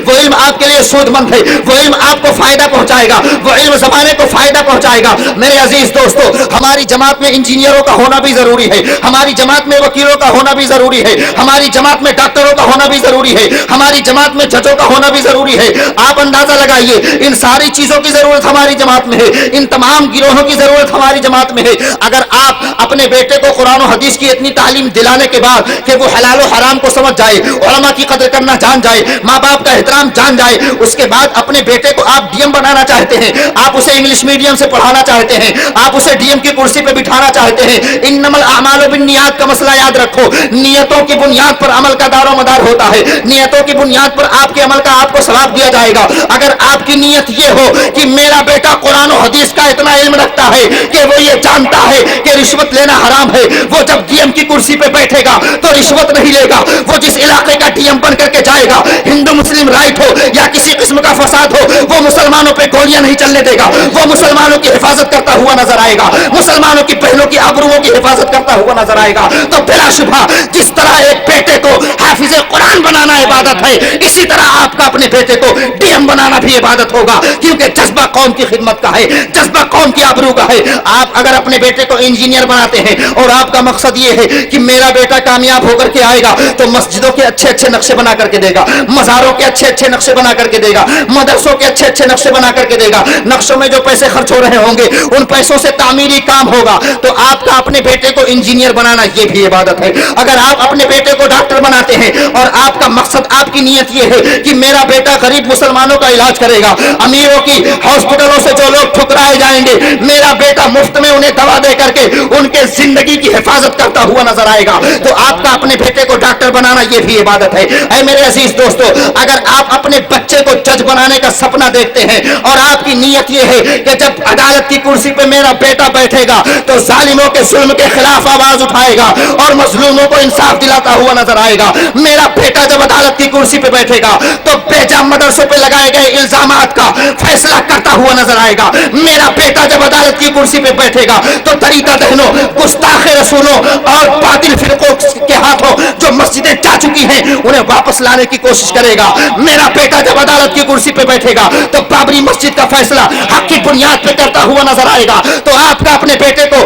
وہ علم آپ کے لیے سودمند ہے, وہ علم آپ کو فائدہ پہنچائے گا, وہ علم زمانے کو فائدہ پہنچائے گا. میرے عزیز دوستو, ہماری جماعت میں انجینئروں کا ہونا بھی ضروری ہے, ہماری جماعت میں وکیلوں کا ہونا بھی ضروری ہے, ہماری جماعت میں ڈاکٹروں کا ہونا بھی ضروری ہے, ہماری جماعت میں ججوں کا ہونا بھی ضروری ہے. آپ اندازہ لگائیے, ان ساری چیزوں کی ضرورت ہماری جماعت میں ہے, ان تمام گروہوں کی ضرورت ہماری جماعت میں ہے. اگر آپ اپنے بیٹے کو قرآن و حدیث کی اتنی تعلیم دلانے کے بعد کہ وہ حلال و حرام کو سمجھ جائے, علماء کی قدر کرنا جان جائے, ماں باپ کا احترام جان جائے, اس کے بعد اپنے بیٹے کو آپ ڈی ایم بنانا چاہتے ہیں, آپ اسے انگلش میڈیم سے پڑھانا چاہتے ہیں, آپ اسے ڈی ایم کی کرسی پہ بٹھانا چاہتے ہیں, انما الاعمال بالنیات کا مسئلہ یاد رکھو, نیتوں کی بنیاد پر عمل کا دار و مدار ہوتا ہے, نیتوں کی بنیاد پر آپ کے عمل کا آپ کو ثواب دیا جائے گا. اگر آپ کی نیت یہ ہو کہ میرا بیٹا قرآن و حدیث کا اتنا علم رکھتا ہے کہ وہ یہ جانتا ہے کہ رشوت لینا حرام ہے, وہ جب ڈی ایم کی کرسی پہ بیٹھے گا تو رشوت نہیں لے گا, وہ جس علاقے کا ڈی ایم بن کر کے جائے گا, ہندو مسلم رائٹ ہو یا کسی قسم کا فساد ہو, وہ مسلمانوں پہ گولیاں نہیں چلنے دے گا, وہ مسلمانوں کی حفاظت کرتا ہوا نظر آئے گا, مسلمانوں کی بہنوں کی آبروؤں کی حفاظت کرتا ہوا نظر آئے گا. تو بلا شبہ جس طرح ایک بیٹے کو حافظ قرآن بنانا عبادت ہے, اسی طرح آپ کا اپنے بیٹے کو ڈی ایم بنانا بھی عبادت ہوگا, کیونکہ جذبہ قوم کی خدمت کا ہے, جذبہ قوم کی آبرو کا ہے. آپ اگر اپنے بیٹے کو انجینئر بناتے ہیں اور آپ کا مقصد یہ ہے کہ میرا بیٹا کامیاب ہو کر کے آئے گا, تو مسجدوں کے اچھے اچھے نقشے بنا کر کے دے گا, مزاروں کے اچھے اچھے نقشے بنا کر کے دے گا, مدرسوں کے اچھے اچھے نقشے بنا کر کے دے گا, نقشوں میں جو پیسے خرچ ہو رہے ہوں گے ان پیسوں سے تعمیری کام ہوگا. تو آپ کا اپنے بیٹے کو انجینئر بنانا یہ بھی عبادت ہے. اگر آپ اپنے بیٹے کو ڈاکٹر بناتے ہیں اور آپ کا مقصد, آپ کی نیت یہ ہے کہ میرا بیٹا غریب مسلمانوں کا علاج کرے گا, امیروں کی ہاسپٹلوں سے جو لوگ ٹھکرائے جائیں گے میرا بیٹا مفت میں انہیں دوا دے کر کے ان کے زندگی کی حفاظت کرتا ہوا نظر آئے گا, تو آپ کا اپنے بیٹے کو ڈاکٹر بنانا یہ بھی عبادت ہے. اے میرے عزیز دوستو, اگر آپ اپنے بچے کو جج بنانے کا سپنا دیکھتے ہیں اور آپ کی نیت یہ ہے کہ جب عدالت کی کرسی پہ میرا بیٹا بیٹھے گا تو ظالموں کے ظلم کے خلاف آواز اٹھائے گا اور مظلوموں کو انصاف دلاتا ہوا نظر آئے گا, میرا بیٹا جب عدالت کی کرسی پہ بیٹھے گا تو بیجا مدرسوں پہ لگائے گئے الزامات کا فیصلہ کرتا ہوا نظر آئے گا, میرا بیٹا جب عدالت کی کرسی پہ بیٹھے گا تو دریدہ دہنوں, گستاخ رسولوں اور باطل فرقوں کے ہاتھوں جو مسجدیں جا چکی ہیں انہیں واپس لانے کی کوشش کرے گا. میرا بیٹا جب عدالت کی کرسی پہ بیٹھے گا تو بابری مسجد کا فیصلہ حق کی بنیاد پہ کرتا ہوا نظر آئے گا. تو آپ کا اپنے بیٹے کو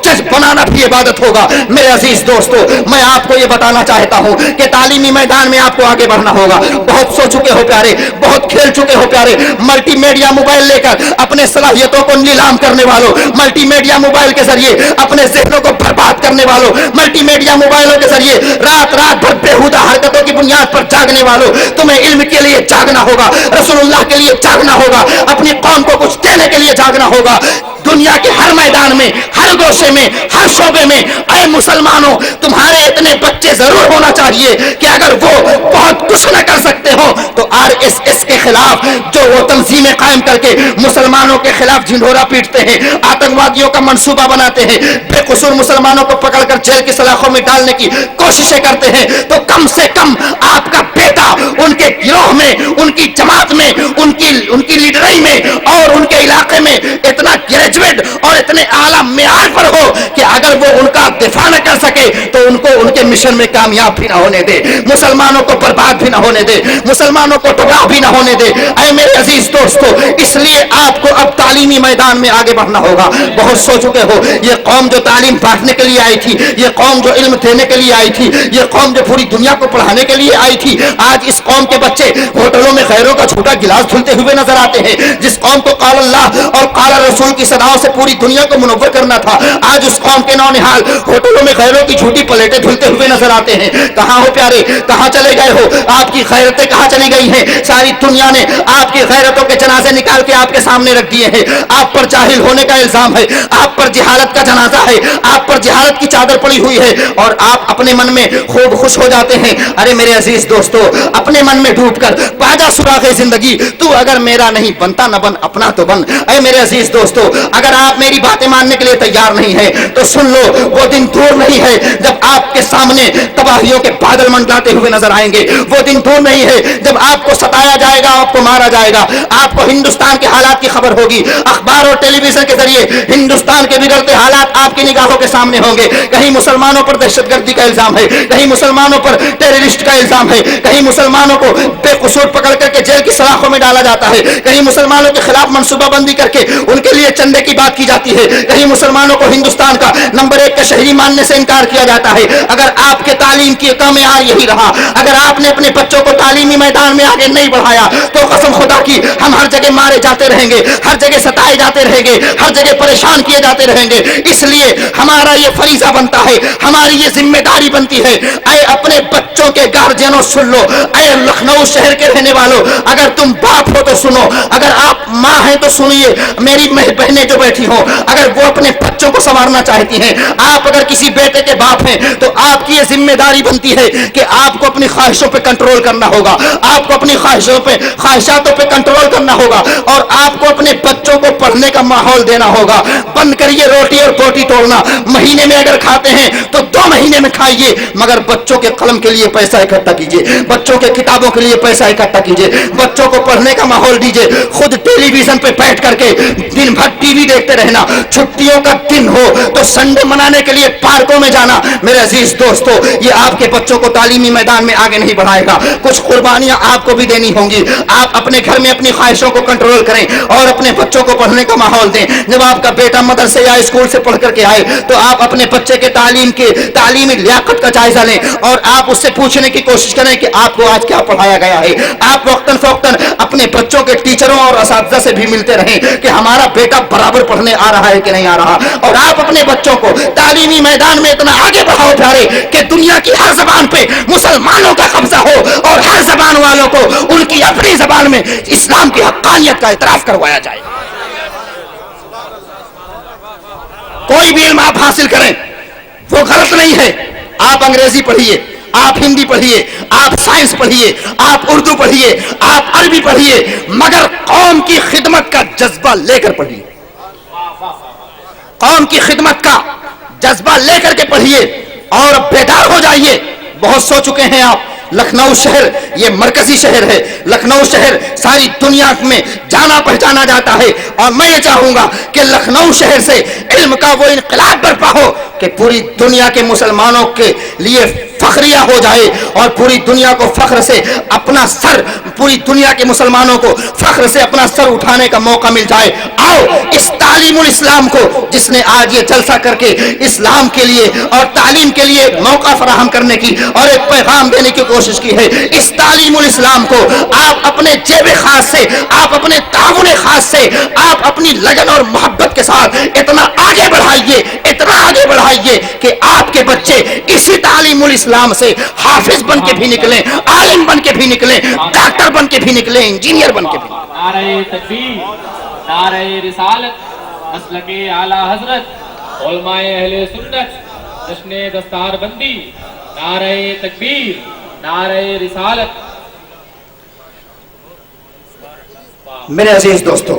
جج بنانا بھی عبادت ہوگا. میرے عزیز دوستو, میں آپ کو یہ بتانا چاہتا ہوں کہ تعلیمی میدان میں آپ کو آگے بڑھنا ہوگا. بہت سو چکے ہو پیارے, بہت کھیل چکے ہو پیارے, ملٹی میڈیا موبائل لے کر اپنے صلاحیتوں کو نیلام کرنے والوں, ملٹی میڈیا موبائل کے ذریعے اپنے ذہنوں کو برباد کرنے والوں, ملٹی میڈیا موبائلوں کے ذریعے رات رات بھر بےہودہ حرکتوں کی بنیاد پر جاگنے والوں, تمہیں علم کے لیے جاگنا ہوگا, رسول اللہ کے لیے جاگنا ہوگا, اپنی قوم کو کچھ دینے کے لیے جاگنا ہوگا. دنیا کے ہر میدان میں, ہر گوشے میں, ہر شعبے میں اے مسلمانوں تمہارے اتنے بچے ضرور ہونا چاہیے کہ اگر وہ بہت کچھ نہ کر سکتے ہو تو RSS کے خلاف جو وہ تنظیمیں قائم کر کے مسلمانوں کے خلاف جھنڈورا پیٹتے ہیں, آتنکوادیوں کا منصوبہ بناتے ہیں, بے قصور مسلمانوں کو پکڑ کر جیل کی سلاخوں میں ڈالنے کی کوششیں کرتے ہیں, تو کم سے کم آپ کا بیٹا ان کے گروہ میں, ان کی جماعت میں, ان کی لیڈرائی میں اور ان کے علاقے میں اتنا گریجویٹ اور اتنے اعلیٰ معیار پر ہو کہ اگر وہ ان کا دفاع نہ کر سکے تو ان کو ان کے مشن میں کامیاب بھی نہ ہونے دے, مسلمانوں کو برباد بھی نہ ہونے دے, مسلمانوں کو تباہ بھی نہ ہونے دے. اے میرے عزیز دوستو, اس لیے آپ کو اب تعلیمی میدان میں آگے بڑھنا ہوگا. بہت سو چکے ہو, یہ قوم جو تعلیم بانٹنے کے لیے آئی تھی, یہ قوم جو علم دینے کے لیے آئی تھی, یہ قوم جو پوری دنیا کو پڑھانے کے لیے آئی تھی, آج اس قوم کے بچے ہوٹلوں میں غیروں کا جھوٹا گلاس دھلتے ہوئے نظر آتے ہیں. جس قوم کو قال اللہ اور قال رسول کی صداؤں سے پوری دنیا کو منور کرنا تھا, آج اس قوم کے نونہال ہوٹلوں میں غیروں کی جھوٹی پلیٹیں دھلتے ہوئے نظر آتے ہیں. کہاں ہو پیارے, کہاں چلے گئے ہو, آپ کی غیرتیں کہاں چلی گئی ہیں؟ ساری دنیا نے آپ کی غیرتوں کے جنازے نکال کے آپ کے سامنے رکھ دیے ہیں. آپ پر جاہل ہونے کا الزام ہے, آپ پر جہالت کا جنازہ ہے, آپ پر جہالت کی چادر پڑی ہوئی ہے اور آپ اپنے من میں خوب خوش ہو جاتے ہیں. ارے میرے عزیز دوستو, اپنے من میں ڈوب کر پاجا سراغ زندگی, تو اگر میرا نہیں بنتا نہ بن, اپنا تو بن. اے میرے عزیز دوستو, اگر آپ میری باتیں ماننے کے لیے تیار نہیں ہے تو سن لو, وہ دن دور نہیں ہے جب آپ کے سامنے تباہیوں کے بادل منڈلاتے ہوئے نظر آئیں گے. وہ دن دور نہیں ہے جب آپ کو ستایا جائے گا, آپ आपको मारा जाएगा। आपको हिंदुस्तान के हालात की खबर होगी, अखबार और टेलीविजन के जरिए हिंदुस्तान के बिगड़ते हालात आपकी निगाहों के सामने होंगे। कहीं मुसलमानों पर दहशतगर्दी का इल्जाम है, कहीं मुसलमानों पर टेररिस्ट का इल्जाम है, कहीं मुसलमानों को बेकसूर पकड़ करके जेल की सलाखों में डाला जाता है, कहीं मुसलमानों के खिलाफ मनसूबाबंदी करके उनके लिए चंदे की बात की जाती है, कहीं मुसलमानों को हिंदुस्तान का नंबर 1 का शहरी मानने से इनकार किया जाता है। अगर आपके तालीम की कामयाब यही रहा, अगर आपने अपने बच्चों को तालीमी मैदान में आगे नहीं बढ़ाया, तो कसम खुदा की हम हर जगह मारे जाते रहेंगे, हर जगह सताए जाते रहेंगे, हर जगह परेशान किए जाते रहेंगे। इसलिए हमारा ये फरीजा बनता है, हमारी ये जिम्मेदारी बनती है। ऐ अपने बच्चों के गार्जियनों सुन लो, ऐ लखनऊ शहर के रहने वालों, अगर तुम बाप हो तो सुनो, अगर आप माँ हैं तो सुनिए, मेरी बहनें जो बैठी हो, अगर वो अपने बच्चों को संवारना चाहती हैं, आप अगर किसी बेटे के बाप हैं, तो आपकी ये जिम्मेदारी बनती है कि आपको अपनी ख्वाहिशों पे कंट्रोल करना होगा, आपको अपनी ख्वाहिशातों पे कंट्रोल करना होगा, और आपको अपने बच्चों को पढ़ने का माहौल देना होगा। बंद करिए रोटी और बोटी तोड़ना, महीने में अगर खाते हैं तो 2 महीने में खाइए, मगर बच्चों के कलम के लिए पैसा इकट्ठा कीजिए, बच्चों के किताबों के लिए पैसा इकट्ठा कीजिए, बच्चों को पढ़ने का माहौल दीजिए। खुद टेलीविजन पे बैठ करके दिन भर टीवी देखते रहना, छुट्टियों का दिन हो तो संडे मनाने के लिए पार्कों में जाना, मेरे अजीज दोस्तों, ये आपके बच्चों को तालीमी मैदान में आगे नहीं बढ़ाएगा। कुछ कुर्बानियां आपको भी देनी होंगी। आप अपने घर में अपनी ख्वाहिशों को कंट्रोल करें और अपने बच्चों को पढ़ने का माहौल दें। जब आपका बेटा मदरसे या स्कूल से पढ़ करके आए, तो आप अपने बच्चे के तालीमी लियाकत का जायजा लें और आप उससे पूछने की कोशिश करें कि आपको आज क्या पढ़ाया गया है। आप वक्तन फवक्तन अपने बच्चों के टीचरों और असातिज़ा से भी मिलते रहें कि हमारा बेटा बराबर पढ़ने आ रहा है कि नहीं आ रहा, और आप अपने बच्चों को तालीमी मैदान में इतना आगे बढ़ाओ प्यारे कि दुनिया की हर जबान पे मुसलमानों का कब्जा हो और हर जबान वालों को उनकी अपनी जबान में इस्लाम की हक्कानियत का इतराफ करवाया जाए। कोई भी इल्म आप हासिल करें वो गलत नहीं है। आप अंग्रेजी पढ़िए, आप हिंदी पढ़िए, आप साइंस पढ़िए, आप उर्दू पढ़िए, आप अरबी पढ़िए, मगर कौम की खिदमत का जज्बा लेकर पढ़िए, कौम की खिदमत का जज्बा लेकर के पढ़िए और बेदार हो जाइए। बहुत सो चुके हैं आप। लखनऊ शहर ये मरकजी शहर है, लखनऊ शहर सारी दुनिया में जाना पहचाना जाता है, और मैं ये चाहूंगा कि लखनऊ शहर से इल्म का वो इनकलाब बर्पा हो कि पूरी दुनिया के मुसलमानों के लिए फखरिया हो जाए और पूरी दुनिया को फख्र से अपना सर, पूरी दुनिया के मुसलमानों को फख्र से अपना सर उठाने का मौका मिल जाए। आओ इस तालीमुल इस्लाम को, जिसने आज ये जलसा करके इस्लाम के लिए और तालीम के लिए मौका फराहम करने की और एक पैगाम देने की कोशिश की है, इस तालीमुल इस्लाम को आप अपने जेब खास से, आप अपने ताउन खास से, आप अपनी लगन और मोहब्बत के साथ इतना आगे बढ़ाइए, इतना आगे बढ़ाइए कि आपके बच्चे इसी तालीमुल इस्लाम से हाफिज बन के भी निकलें, आलिम बन के भी निकलें, डॉक्टर बन के भी निकलें, इंजीनियर बन के भी निकलें। नारे तकबीर, नारे रिसालत, मसलके आला हजरत, उलमाए अहले सुन्नत, जश्ने दस्तार बंदी, नारे तकबीर, नारे रिसालत। मेरे अजीज दोस्तों,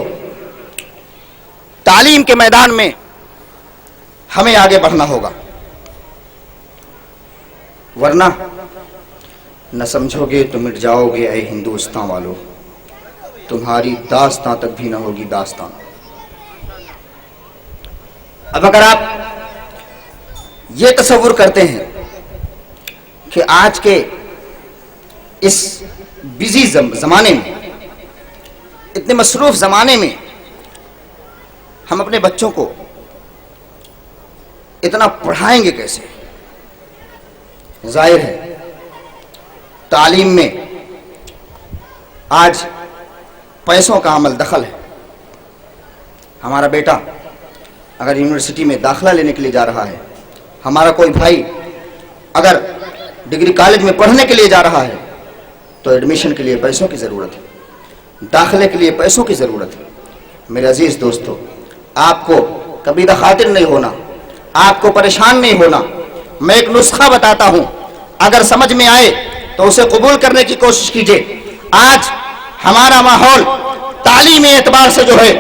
तालीम के मैदान में हमें आगे बढ़ना होगा, वरना न समझोगे तो मिट जाओगे ऐ हिंदुस्तान वालों, तुम्हारी दास्तां तक भी न होगी दास्तां। अब अगर आप ये तसव्वुर करते हैं कि आज के इस बिजी जमाने में, इतने मसरूफ जमाने में हम अपने बच्चों को इतना पढ़ाएंगे कैसे? जाहिर है तालीम में आज पैसों का अमल दखल है। हमारा बेटा अगर यूनिवर्सिटी में दाखिला लेने के लिए जा रहा है, हमारा कोई भाई अगर डिग्री कॉलेज में पढ़ने के लिए जा रहा है, तो एडमिशन के लिए पैसों की ज़रूरत है, दाखिले के लिए पैसों की ज़रूरत है। मेरे अजीज़ दोस्तों, आपको कभी दखातिर नहीं होना, आपको परेशान नहीं होना। मैं एक नुस्खा बताता हूं, अगर समझ में आए तो उसे कबूल करने की कोशिश कीजिए। आज हमारा माहौल तालीमी एतबार से जो है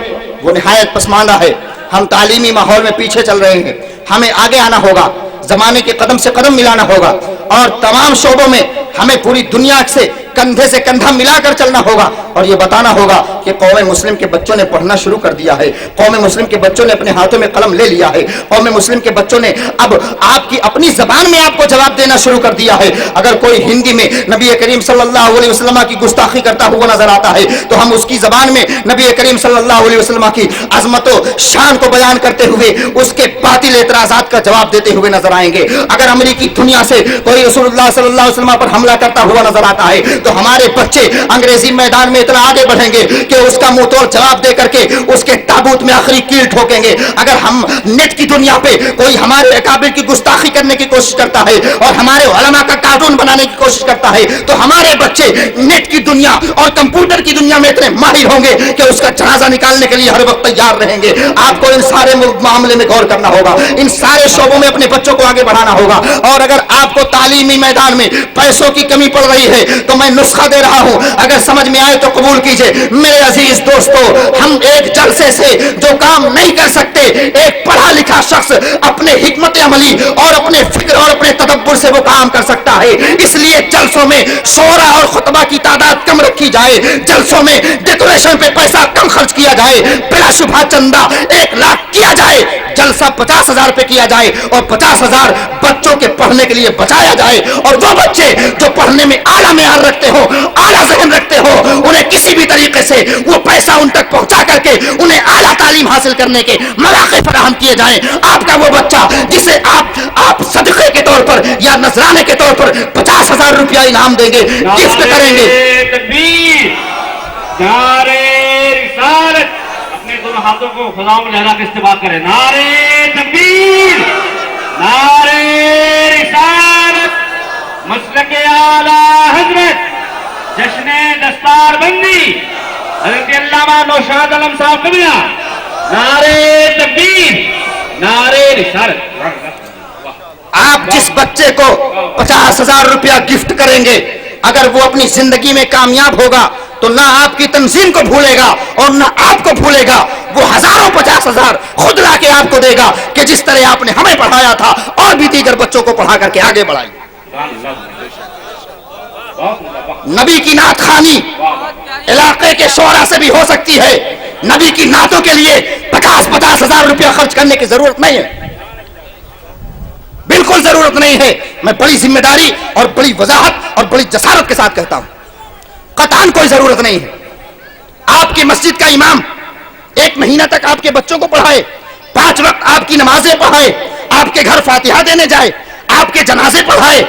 वो निहायत पसमानदा है। हम तालीमी माहौल में पीछे चल रहे हैं, हमें आगे आना होगा, जमाने के कदम से कदम मिलाना होगा और तमाम शोबों में हमें पूरी दुनिया से कंधे से कंधा मिलाकर चलना होगा और ये बताना होगा कि कौम मुस्लिम के बच्चों ने पढ़ना शुरू कर दिया है, कौम मुस्लिम के बच्चों ने अपने हाथों में कलम ले लिया है, कौम मुस्लिम के बच्चों ने अब आपकी अपनी जबान में आपको जवाब देना शुरू कर दिया है। अगर कोई हिंदी में नबी करीम सल्लल्लाहु अलैहि वसल्लम की गुस्ताखी करता हुआ नजर आता है तो हम उसकी जबान में नबी करीम सल्लल्लाहु अलैहि वसल्लम की अजमत शान को बयान करते हुए उसके बातिल एतराजात का जवाब देते हुए नजर आएंगे। अगर अमेरिकी दुनिया से कोई रसूलुल्लाह सल्लल्लाहु अलैहि वसल्लम पर हमला करता हुआ नजर आता है तो हमारे बच्चे अंग्रेजी मैदान में इतना आगे बढ़ेंगे कि उसका मुंह तोड़ जवाब दे करके उसके ताबूत में आखिरी कील ठोकेंगे। अगर हम नेट की दुनिया पे कोई हमारे अकाबिर की गुस्ताखी करने की कोशिश करता है और हमारे उलमा का कार्टून बनाने की कोशिश करता है तो हमारे बच्चे नेट की दुनिया और कंप्यूटर की दुनिया में इतने माहिर होंगे कि उसका जनाजा निकालने के लिए हर वक्त तैयार रहेंगे। आपको इन सारे मामले में गौर करना होगा, इन सारे शोबों में अपने बच्चों को आगे बढ़ाना होगा। और अगर आपको तालीमी मैदान में पैसों की कमी पड़ रही है तो मैं नुस्खा दे रहा हूं, अगर समझ में आए तो कबूल कीजिए। मेरे अजीज दोस्तों, हम एक जलसे से जो काम नहीं कर सकते, एक पढ़ा लिखा शख्स अपने हिकमत अमली और अपने फिक्र और अपने तदब्बुर से वो काम कर सकता है। इसलिए जलसों में शोरा और खुतबा की तादाद कम रखी जाए, जलसों में डेकोरेशन पे पैसा कम खर्च किया जाए, बिलाशुबह चंदा 1 लाख किया जाए, जलसा 50,000 पे किया जाए और 50,000 बच्चों के पढ़ने के लिए बचाया जाए। और वो बच्चे जो पढ़ने में आला मेयार रखते हो, आला ज़हन रखते हो, उन्हें किसी भी तरीके से वो पैसा उन तक पहुंचा करके उन्हें आला तालीम हासिल करने के मौके फराहम किए जाएं। आपका वो बच्चा जिसे आप सदक़े के तौर पर या नजराने के तौर पर 50,000 रुपया इनाम देंगे, गिफ्ट करेंगे। तकबीर, नारे रिसालत, अपने दोनों हाथों को खुदाओं में लहरा के इस्तेमाल करें। नारे तकबीर, नारे रिसालत, मसलके आला हजरत, जश्ने दस्तारबंदी, हजरत अल्लामा नौशाद आलम साहब कबिला। नारे तकबीर, नारे रिसालत। आप जिस बच्चे को 50,000 रुपया गिफ्ट करेंगे, अगर वो अपनी जिंदगी में कामयाब होगा तो ना आपकी तंजीम को भूलेगा और ना आपको भूलेगा। वो हजारों 50,000 खुद ला के आपको देगा कि जिस तरह आपने हमें पढ़ाया था और भी दीगर बच्चों को पढ़ा करके आगे बढ़ाइए। नबी की नात खानी इलाके के शोरा से भी हो सकती है। नबी की नातों के लिए 50,000 रुपया खर्च करने की जरूरत नहीं है, बिल्कुल जरूरत नहीं है। मैं बड़ी जिम्मेदारी और बड़ी वजाहत और बड़ी जसारत के साथ कहता हूं, कतान कोई जरूरत नहीं है। आपकी मस्जिद का इमाम 1 महीना तक आपके बच्चों को पढ़ाए, 5 वक्त आपकी नमाजें पढ़ाए, आपके घर फातिहा देने जाए, आपके जनाजे पढ़ाए,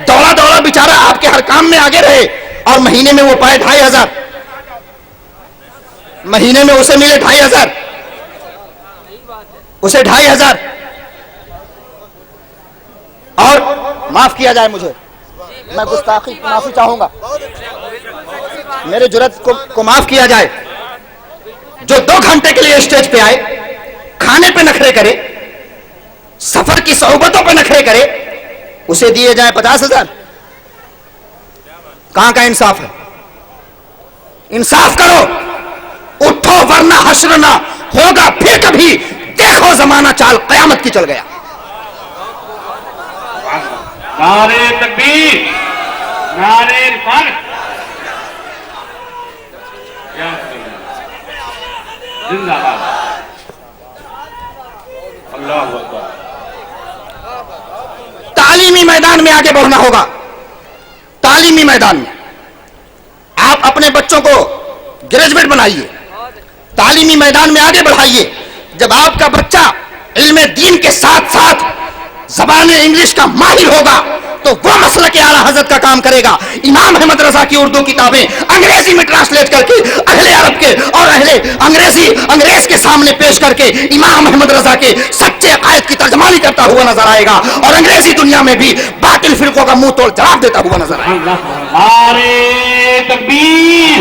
दौड़ा दौड़ा बेचारा आपके हर काम में आगे रहे और महीने में वो पाए 2,500, महीने में उसे मिले 2,500, उसे 2,500 और माफ किया जाए मुझे, मैं गुस्ताखी माफी चाहूंगा, मेरे जुर्रत को माफ किया जाए। जो 2 घंटे के लिए स्टेज पे आए, खाने पे नखरे करे, सफर की सोहबतों पे नखरे करे, उसे दिए जाए 50,000। कहां का इंसाफ है? इंसाफ करो, उठो वरना हश्र ना होगा फिर कभी। देखो जमाना चाल कयामत की चल गया। नारे तकबीर, नारे रिसालत, जिंदाबाद, अल्लाहू अकबर। तालीमी मैदान में आगे बढ़ना होगा। तालीमी मैदान में आप अपने बच्चों को ग्रेजुएट बनाइए, तालीमी मैदान में आगे बढ़ाइए। जब आपका बच्चा इल्म दीन के साथ साथ ज़बान इंग्लिश का माहिर होगा तो वो मसलक आला हज़रत का काम करेगा। इमाम अहमद रज़ा की उर्दू किताबें अंग्रेजी में ट्रांसलेट करके अहले अरब के और अहले अंग्रेज के सामने पेश करके इमाम अहमद रज़ा के सच्चे अकायद की तर्जमानी करता हुआ नजर आएगा और अंग्रेजी दुनिया में भी बातिल फिरकों का मुंह तोड़ जवाब देता हुआ नजर आएगा। नारे तकबीर,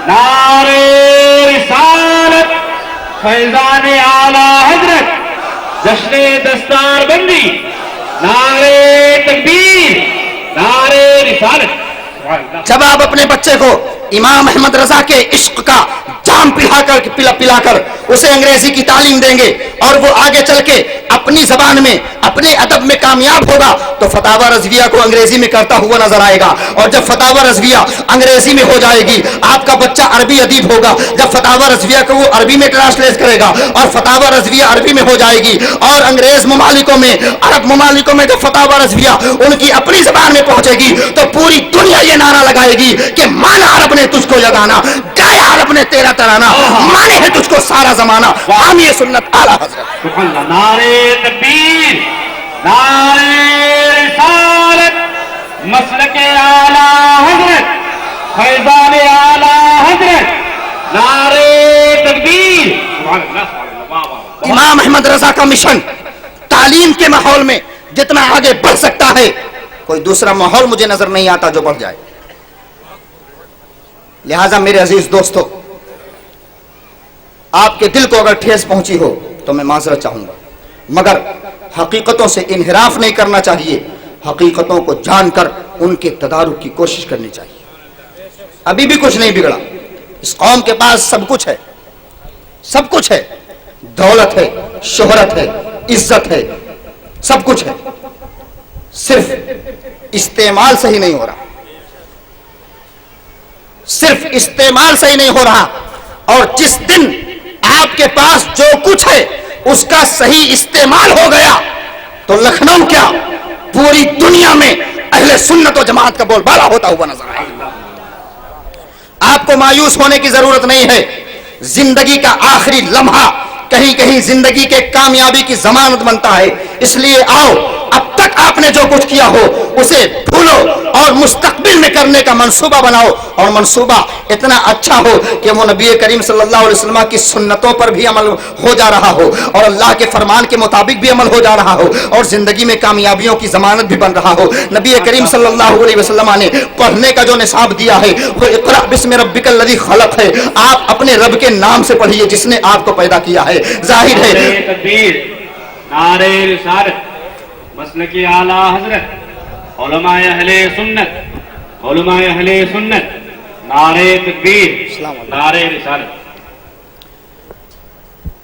नारे रिसालत, फैजान आला हजरत, जश्ने दस्तारबंदी, नारे तकबीर, नारे रिसालत। जब आप अपने बच्चे को इमाम अहमद रजा के इश्क का जाम पिला कर पिला कर उसे अंग्रेजी की तालीम देंगे और वो आगे चल के अपनी जबान में अपने अदब में कामयाब होगा तो फतावा रज़विया को अंग्रेजी में करता हुआ नजर आएगा। और जब फतावा रज़विया अंग्रेजी में हो जाएगी, आपका बच्चा अरबी अदीब होगा। जब फतावा रज़विया को वो अरबी में ट्रांसलेट करेगा और फतावा रज़विया अरबी में हो जाएगी और अंग्रेज ममालिकों में, अरब ममालिकों में जब फतावा रज़विया उनकी अपनी जबान में पहुंचेगी तो पूरी दुनिया ये नारा लगाएगी कि माना अरब ने तुझको ये गाना, गाया अरब ने तेरा तराना, माने है तुझको सारा जमाना। हामिए सुन्नत आला हज़रत। नारे तकबीर, नारे रिसालत, मसलके आला हज़रत, फैज़ाने आला हज़रत, नारे तकबीर। इमाम अहमद रजा का मिशन तालीम के माहौल में जितना आगे बढ़ सकता है, कोई दूसरा माहौल मुझे नजर नहीं आता जो बढ़ जाए। लिहाजा मेरे अजीज दोस्तों, आपके दिल को अगर ठेस पहुंची हो तो मैं माजरत चाहूंगा, मगर हकीकतों से इनहिराफ नहीं करना चाहिए। हकीकतों को जानकर उनके तदारुक की कोशिश करनी चाहिए। अभी भी कुछ नहीं बिगड़ा, इस कौम के पास सब कुछ है, सब कुछ है, दौलत है, शोहरत है, इज्जत है, सब कुछ है, सिर्फ इस्तेमाल सही नहीं हो रहा, सिर्फ इस्तेमाल सही नहीं हो रहा। और जिस दिन आपके पास जो कुछ है उसका सही इस्तेमाल हो गया तो लखनऊ क्या पूरी दुनिया में अहले सुन्नत व जमात का बोलबाला होता हुआ नजर आएगा। आपको मायूस होने की जरूरत नहीं है। जिंदगी का आखिरी लम्हा कहीं कहीं जिंदगी के कामयाबी की जमानत बनता है। इसलिए आओ, अब तक आपने जो कुछ किया हो उसे भूलो और मुस्तकबिल में करने का मंसूबा बनाओ, और मंसूबा इतना अच्छा हो कि वो नबी करीम सल्लल्लाहु अलैहि वसल्लम की सुन्नतों पर भी अमल हो जा रहा हो और अल्लाह के फरमान के मुताबिक भी अमल हो जा रहा हो और जिंदगी में कामयाबियों की जमानत भी बन रहा हो। नबी करीम सल्लल्लाहु अलैहि वसल्लम ने पढ़ने का जो निसाब दिया है वो इक़रा बिस्मि रब्बिकल लज़ी खलक़ है। आप अपने रब के नाम से पढ़िए जिसने आपको पैदा किया है। जाहिर है तकबीर, नारे रिसालत, मसलके आला हज़रत, उलमाए अहले सुन्नत, उलमाए अहले सुन्नत, नारे तकबीर, नारे रिसालत।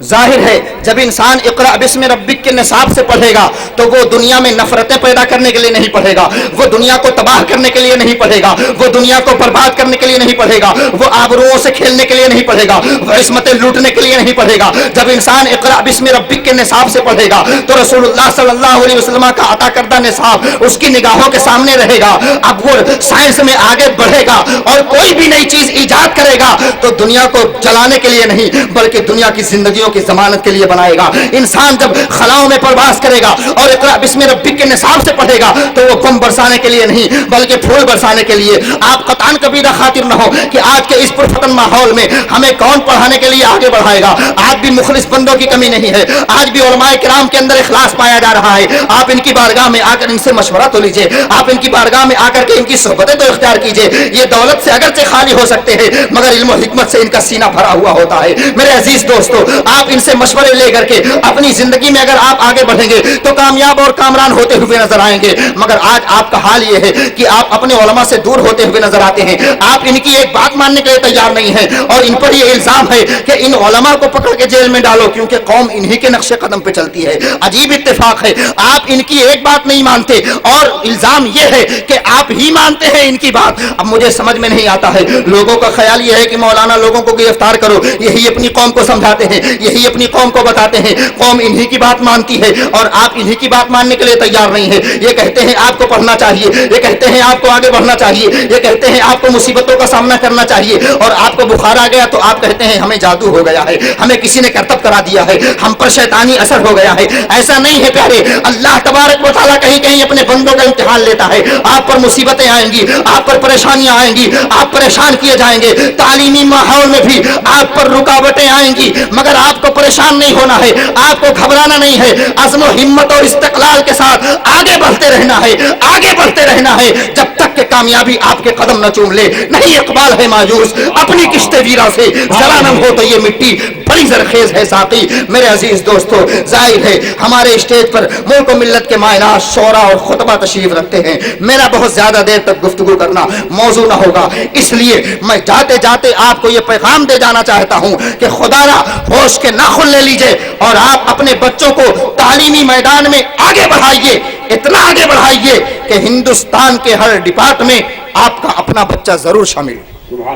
जाहिर है जब इंसान इक़रा बिस्मि रब्बिक के निसाब से पढ़ेगा तो वो दुनिया में नफरतें पैदा करने के लिए नहीं पढ़ेगा, वो दुनिया को तबाह करने के लिए नहीं पढ़ेगा, वो दुनिया को बर्बाद करने के लिए नहीं पढ़ेगा, वो आबरूओं से खेलने के लिए नहीं पढ़ेगा, वो इस्मतें लूटने के लिए नहीं पढ़ेगा। जब इंसान इक़रा बिस्मि रब्बिक के निसाब से पढ़ेगा तो रसूलुल्लाह सल्लल्लाहु अलैहि वसल्लम का अता करदा निसाब उसकी निगाहों के सामने रहेगा। अब वो साइंस में आगे बढ़ेगा और कोई भी नई चीज ईजाद करेगा तो दुनिया को जलाने के लिए नहीं बल्कि दुनिया की जिंदगियों की जमानत के लिए बनाएगा। इंसान जब खलाओं में प्रवास करेगा और इक़रा बिस्मि रब्बिक के निसाब से पढ़ेगा तो वो बम बरसाने के लिए नहीं बल्कि फूल बरसाने के लिए। आप कतान कबीरा खातिर न हो कि आज के इस पुरफतन माहौल में हमें कौन पढ़ाने के लिए आगे बढ़ाएगा। आज भी मुखलिस बंदों की कमी नहीं है, आज भी उलमाए किराम के अंदर इखलास पाया जा रहा है। आप इनकी बारगाह में आकर इनसे मशवरा तो लीजिए, आप इनकी बारगाह में आकर के इनकी सोहबतें तो इख्तियार कीजिए। ये दौलत से अगरचे खाली हो सकते हैं मगर इल्म और हिकमत से इनका सीना भरा हुआ होता है। मेरे अजीज दोस्तों, आप इनसे मशवरे लेकर के अपनी जिंदगी में अगर आप आगे बढ़ेंगे तो कामयाब और कामरान होते हुए नजर आएंगे। मगर आज आपका हाल ये है कि आप अपने उलमा से दूर होते हुए नजर आते हैं। आप इनकी एक बात मानने के लिए तैयार नहीं है और इन पर यह इल्जाम है कि इन उलमा को पकड़ के जेल में डालो क्योंकि कौम इन्हीं के नक्शे कदम पे चलती है। अजीब इत्तेफाक है, आप इनकी एक बात नहीं मानते और इल्जाम यह है कि आप ही मानते हैं इनकी बात। अब मुझे समझ में नहीं आता है, लोगों का ख्याल यह है कि मौलाना लोगों को गिरफ्तार करो, यही अपनी कौम को समझाते हैं, यही अपनी कौम को बताते हैं। कौम इन्हीं की बात मानती है और आप इन्हीं की बात मानने के लिए तैयार नहीं है। ये कहते हैं आपको पढ़ना चाहिए, ये कहते हैं आपको आगे बढ़ना चाहिए, ये कहते हैं आपको मुसीबतों का सामना करना चाहिए और आपको बुखार आ गया तो आप कहते हैं हमें जादू हो गया है, हमें किसी ने करतब करा दिया है, हम पर शैतानी असर हो गया है। ऐसा नहीं है प्यारे, अल्लाह तबारक व तआला कहीं कहीं अपने बंदों का इम्तिहान लेता है। आप पर मुसीबतें आएंगी, आप पर परेशानियां आएंगी, आप परेशान किए जाएंगे, तालीमी माहौल में भी आप पर रुकावटें आएंगी मगर आपको परेशान नहीं होना है, आपको घबराना नहीं है। अज़्म और हिम्मत और इस्तिक़लाल के साथ आगे बढ़ते रहना है, आगे बढ़ते रहना है जब तक कि कामयाबी आपके कदम न चूम ले। नहीं इकबाल है मायूस अपनी किश्ते वीरा से, जरा न हो तो ये मिट्टी बड़ी بڑی زرخیز ہے ساقی۔ میرے عزیز دوستو، ظاہر ہے ہمارے اسٹیج پر ملک و ملت کے مائنات، شعراء اور خطبہ تشریف رکھتے ہیں، میرا بہت زیادہ دیر تک گفتگو کرنا موضوع نہ ہوگا، اس لیے میں جاتے جاتے آپ کو یہ پیغام دے جانا چاہتا ہوں کہ خدا را ہوش کے ناخن لے لیجئے اور آپ اپنے بچوں کو تعلیمی میدان میں آگے بڑھائیے، اتنا آگے بڑھائیے کہ ہندوستان کے ہر ڈپارٹ میں آپ کا اپنا بچہ ضرور شامل ہو،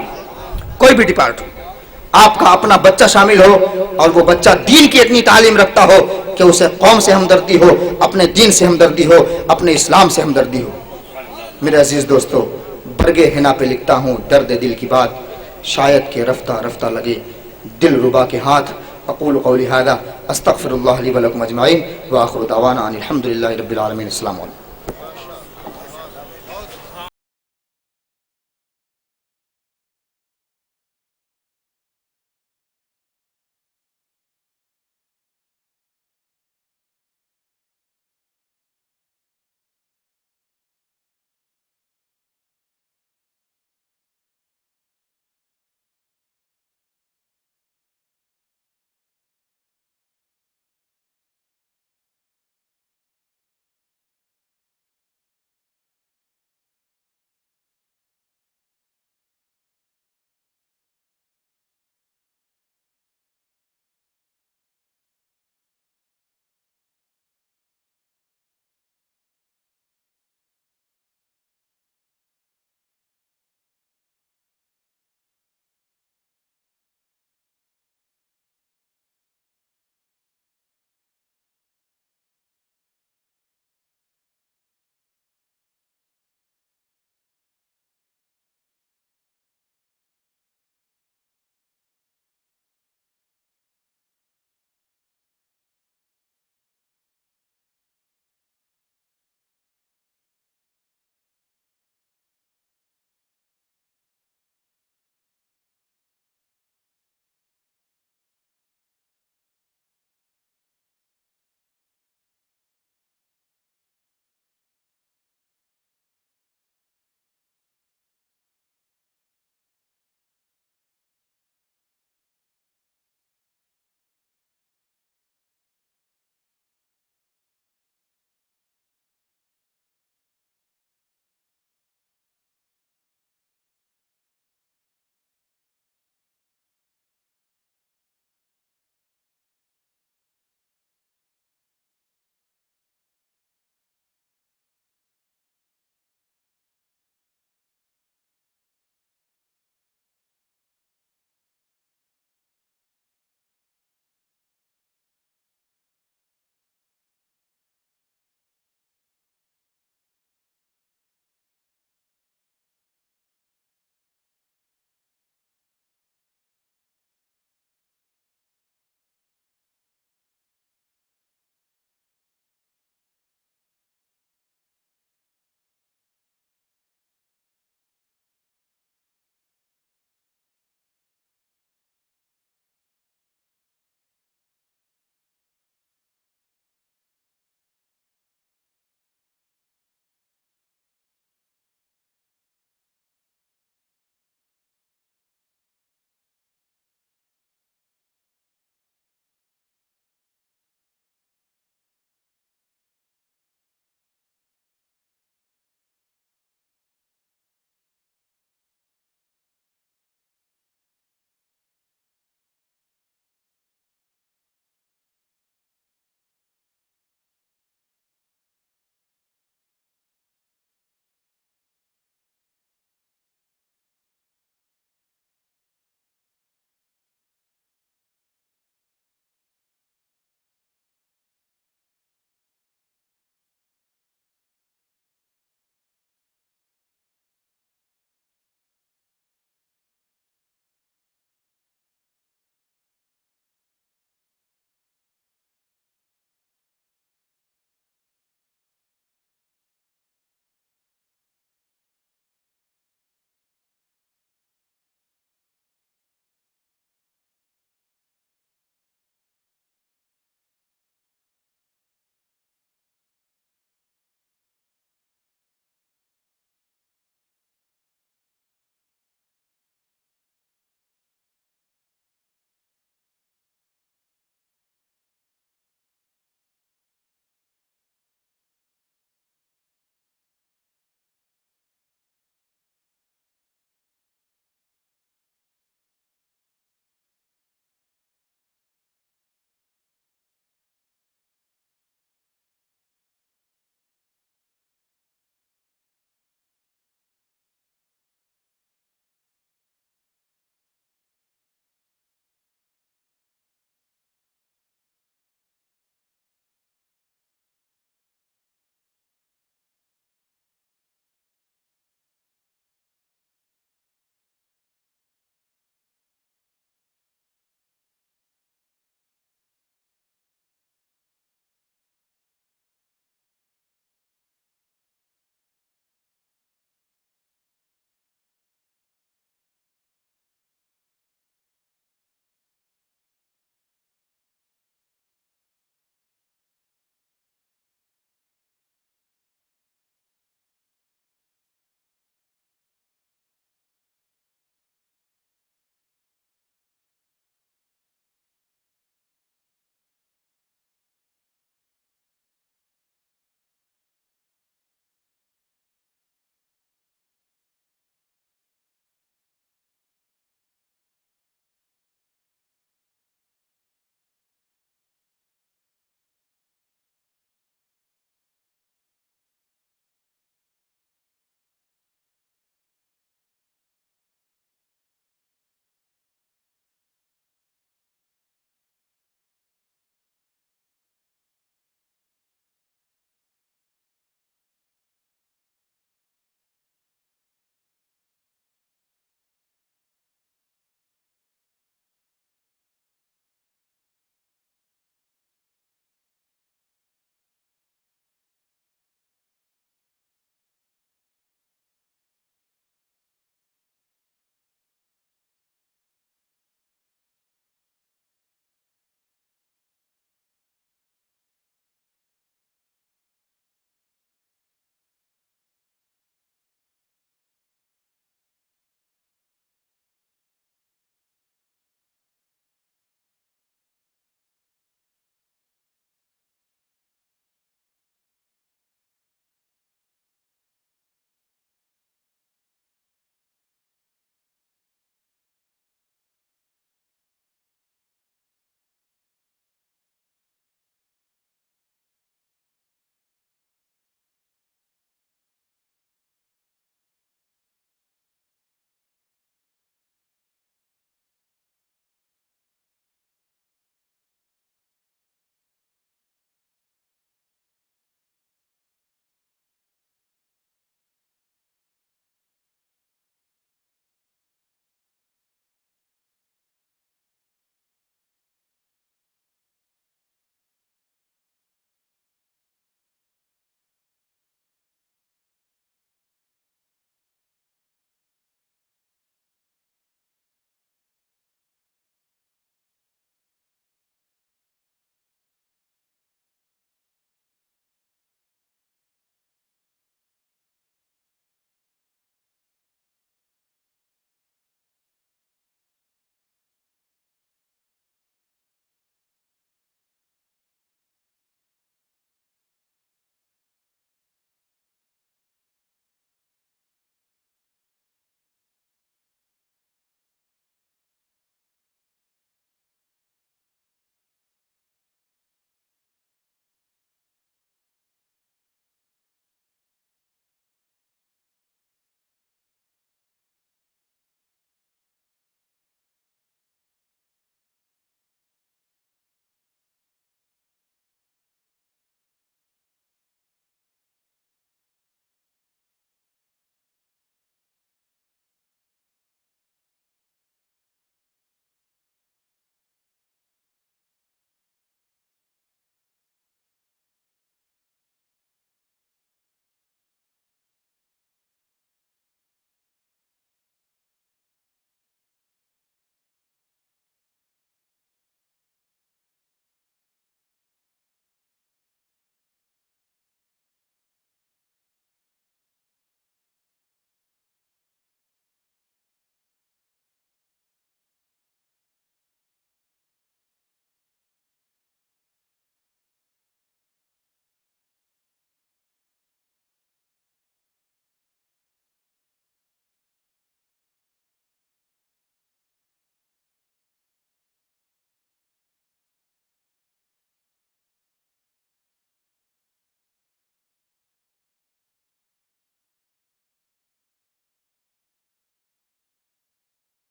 کوئی بھی ڈپارٹ ہو، آپ کا اپنا بچہ شامل ہو اور وہ بچہ دین کی اتنی تعلیم رکھتا ہو کہ اسے قوم سے ہمدردی ہو، اپنے دین سے ہمدردی ہو، اپنے اسلام سے ہمدردی ہو۔ میرے عزیز دوستو، برگے حنا پہ لکھتا ہوں درد دل کی بات، شاید کہ رفتہ رفتہ لگے دل ربا کے ہاتھ۔ اقول قولی ھذا استغفر اللہ لی ولکم اجمعین وآخر دعوانا ان الحمد للہ رب العالمین۔ السلام علیکم۔